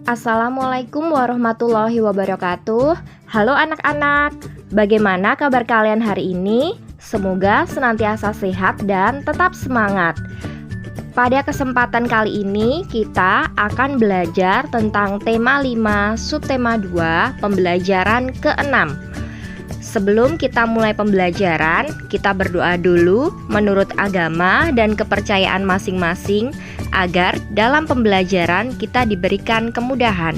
Assalamualaikum warahmatullahi wabarakatuh. Halo anak-anak, bagaimana kabar kalian hari ini? Semoga senantiasa sehat dan tetap semangat. Pada kesempatan kali ini kita akan belajar tentang tema 5 subtema 2 pembelajaran ke-6. Sebelum kita mulai pembelajaran, kita berdoa dulu menurut agama dan kepercayaan masing-masing agar dalam pembelajaran kita diberikan kemudahan.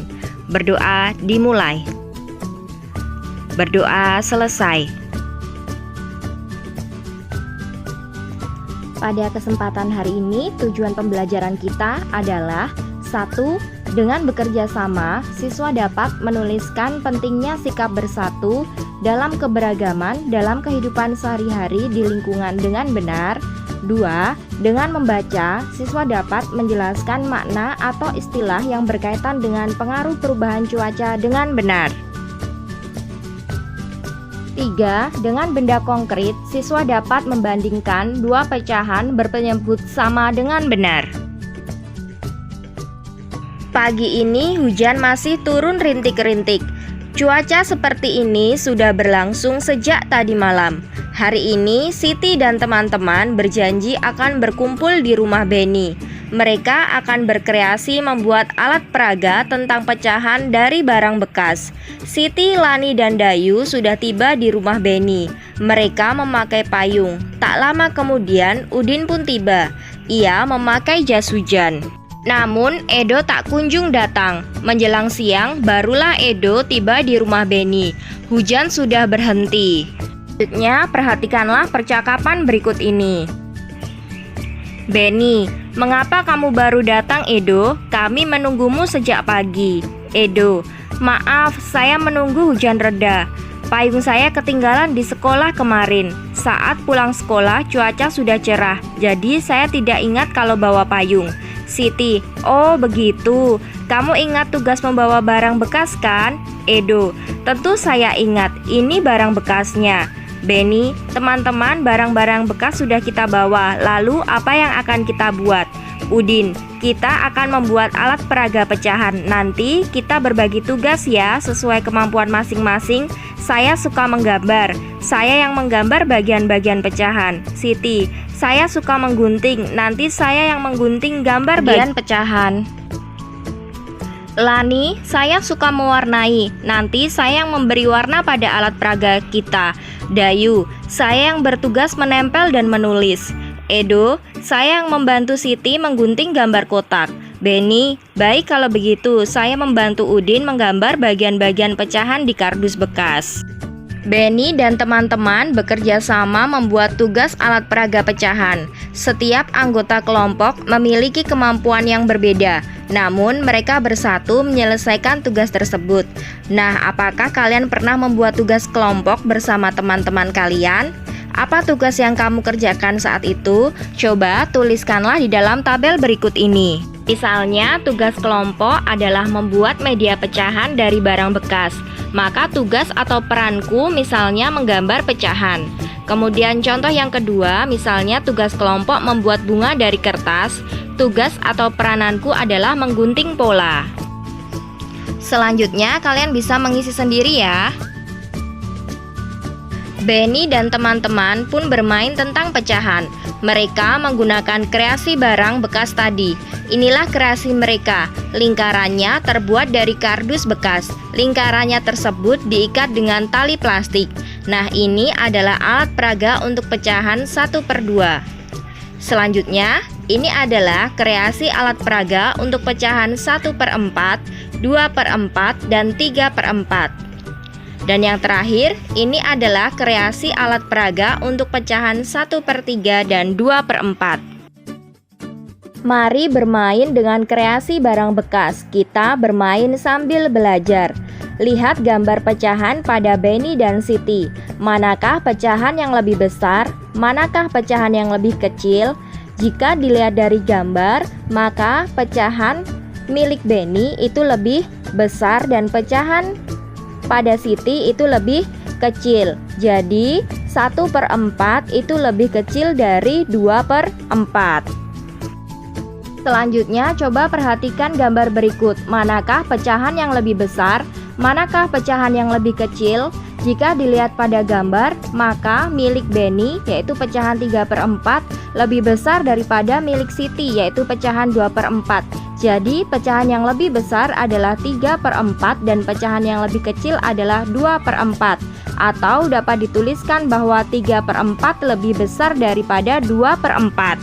Berdoa dimulai. Berdoa selesai. Pada kesempatan hari ini, tujuan pembelajaran kita adalah 1. Dengan bekerja sama, siswa dapat menuliskan pentingnya sikap bersatu dalam keberagaman dalam kehidupan sehari-hari di lingkungan dengan benar. 2. Dengan membaca, siswa dapat menjelaskan makna atau istilah yang berkaitan dengan pengaruh perubahan cuaca dengan benar. 3. Dengan benda konkret, siswa dapat membandingkan dua pecahan berpenyebut sama dengan benar. Pagi ini hujan masih turun rintik-rintik. Cuaca seperti ini sudah berlangsung sejak tadi malam. Hari ini Siti dan teman-teman berjanji akan berkumpul di rumah Beni. Mereka akan berkreasi membuat alat peraga tentang pecahan dari barang bekas. Siti, Lani, dan Dayu sudah tiba di rumah Beni. Mereka memakai payung. Tak lama kemudian Udin pun tiba. Ia memakai jas hujan. Namun Edo tak kunjung datang. Menjelang siang barulah Edo tiba di rumah Beni. Hujan sudah berhenti. Selanjutnya perhatikanlah percakapan berikut ini. Beni, mengapa kamu baru datang Edo? Kami menunggumu sejak pagi. Edo, maaf saya menunggu hujan reda. Payung saya ketinggalan di sekolah kemarin. Saat pulang sekolah cuaca sudah cerah, jadi saya tidak ingat kalau bawa payung. Siti, oh begitu. Kamu ingat tugas membawa barang bekas kan? Edo, tentu saya ingat. Ini barang bekasnya. Beni, teman-teman, barang-barang bekas sudah kita bawa. Lalu apa yang akan kita buat? Udin, kita akan membuat alat peraga pecahan. Nanti kita berbagi tugas ya, sesuai kemampuan masing-masing. Saya suka menggambar. Saya yang menggambar bagian-bagian pecahan. Siti, saya suka menggunting. Nanti saya yang menggunting gambar bagian pecahan. Lani, saya suka mewarnai. Nanti saya yang memberi warna pada alat peraga kita. Dayu, saya yang bertugas menempel dan menulis. Edo, saya yang membantu Siti menggunting gambar kotak. Beni, baik kalau begitu. Saya membantu Udin menggambar bagian-bagian pecahan di kardus bekas. Beni dan teman-teman bekerja sama membuat tugas alat peraga pecahan. Setiap anggota kelompok memiliki kemampuan yang berbeda, namun mereka bersatu menyelesaikan tugas tersebut. Nah, apakah kalian pernah membuat tugas kelompok bersama teman-teman kalian? Apa tugas yang kamu kerjakan saat itu? Coba tuliskanlah di dalam tabel berikut ini. Misalnya, tugas kelompok adalah membuat media pecahan dari barang bekas. Maka tugas atau peranku misalnya menggambar pecahan. Kemudian contoh yang kedua, misalnya tugas kelompok membuat bunga dari kertas. Tugas atau perananku adalah menggunting pola. Selanjutnya kalian bisa mengisi sendiri ya. Beni dan teman-teman pun bermain tentang pecahan. Mereka menggunakan kreasi barang bekas tadi. Inilah kreasi mereka. Lingkarannya terbuat dari kardus bekas. Lingkarannya tersebut diikat dengan tali plastik. Nah, ini adalah alat peraga untuk pecahan 1/2. Selanjutnya, ini adalah kreasi alat peraga untuk pecahan 1/4, 2/4, dan 3/4. Dan yang terakhir, ini adalah kreasi alat peraga untuk pecahan 1/3 dan 2/4. Mari bermain dengan kreasi barang bekas. Kita bermain sambil belajar. Lihat gambar pecahan pada Beni dan Siti. Manakah pecahan yang lebih besar? Manakah pecahan yang lebih kecil? Jika dilihat dari gambar, maka pecahan milik Beni itu lebih besar dan pecahan pada Siti itu lebih kecil. Jadi 1/4 itu lebih kecil dari 2/4. Selanjutnya, coba perhatikan gambar berikut. Manakah pecahan yang lebih besar? Manakah pecahan yang lebih kecil? Jika dilihat pada gambar, maka milik Benny, yaitu pecahan 3/4, lebih besar daripada milik Siti, yaitu pecahan 2/4. Jadi, pecahan yang lebih besar adalah 3/4 dan pecahan yang lebih kecil adalah 2/4. Atau dapat dituliskan bahwa 3/4 lebih besar daripada 2/4.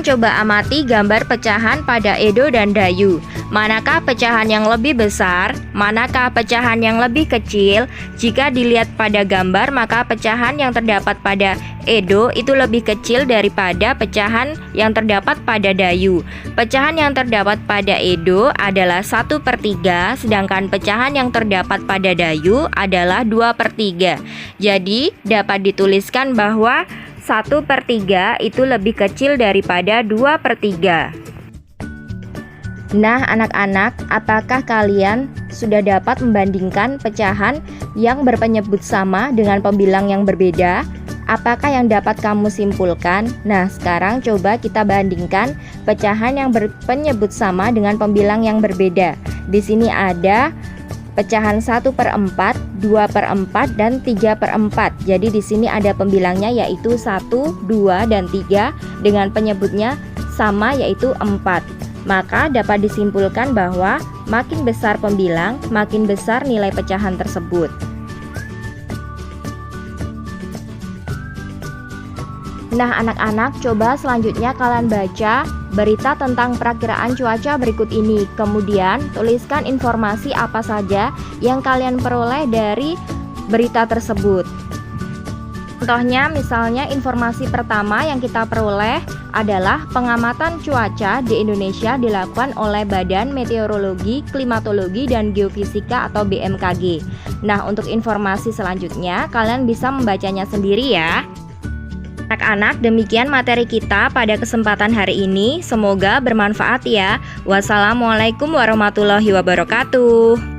Coba amati gambar pecahan pada Edo dan Dayu. Manakah pecahan yang lebih besar? Manakah pecahan yang lebih kecil? Jika dilihat pada gambar, maka pecahan yang terdapat pada Edo itu lebih kecil daripada pecahan yang terdapat pada Dayu. Pecahan yang terdapat pada Edo adalah 1/3, sedangkan pecahan yang terdapat pada Dayu adalah 2/3. Jadi, dapat dituliskan bahwa 1/3 itu lebih kecil daripada 2/3. Nah, anak-anak, apakah kalian sudah dapat membandingkan pecahan yang berpenyebut sama dengan pembilang yang berbeda? Apakah yang dapat kamu simpulkan? Nah, sekarang coba kita bandingkan pecahan yang berpenyebut sama dengan pembilang yang berbeda. Di sini ada pecahan 1/4, 2/4, dan 3/4. Jadi di sini ada pembilangnya yaitu 1, 2, dan 3 dengan penyebutnya sama yaitu 4. Maka dapat disimpulkan bahwa makin besar pembilang, makin besar nilai pecahan tersebut. Nah, anak-anak, coba selanjutnya kalian baca berita tentang perakiraan cuaca berikut ini. Kemudian, tuliskan informasi apa saja yang kalian peroleh dari berita tersebut. Contohnya, misalnya informasi pertama yang kita peroleh adalah pengamatan cuaca di Indonesia dilakukan oleh Badan Meteorologi, Klimatologi, dan Geofisika atau BMKG. Nah, untuk informasi selanjutnya, kalian bisa membacanya sendiri ya. Anak-anak, demikian materi kita pada kesempatan hari ini. Semoga bermanfaat ya. Wassalamualaikum warahmatullahi wabarakatuh.